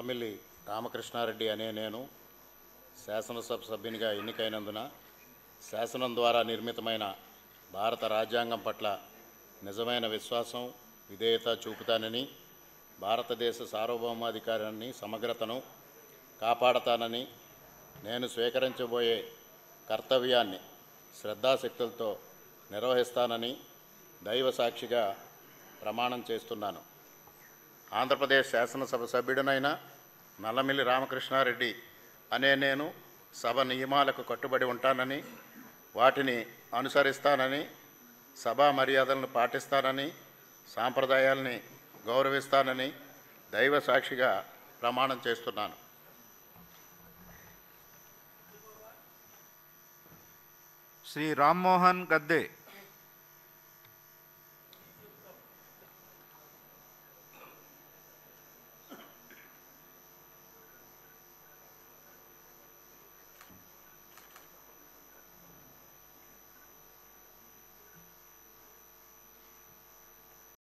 నల్లమిల్లి రామకృష్ణారెడ్డి అనే నేను శాసనసభ సభ్యునిగా ఎన్నికైనందున శాసనం ద్వారా నిర్మితమైన భారత రాజ్యాంగం పట్ల నిజమైన విశ్వాసం విధేయత చూపుతానని, భారతదేశ సార్వభౌమాధికారాన్ని సమగ్రతను కాపాడతానని, నేను స్వీకరించబోయే కర్తవ్యాన్ని శ్రద్ధాశక్తులతో నిర్వహిస్తానని దైవ సాక్షిగా ప్రమాణం చేస్తున్నాను. ఆంధ్రప్రదేశ్ శాసనసభ సభ్యుడినైన నల్లమిల్లి రామకృష్ణారెడ్డి అనే నేను సభ నియమాలకు కట్టుబడి ఉంటానని, వాటిని అనుసరిస్తానని, సభా మర్యాదలను పాటిస్తానని, సాంప్రదాయాల్ని గౌరవిస్తానని దైవ సాక్షిగా ప్రమాణం చేస్తున్నాను. శ్రీ రామ్మోహన్ గద్దే.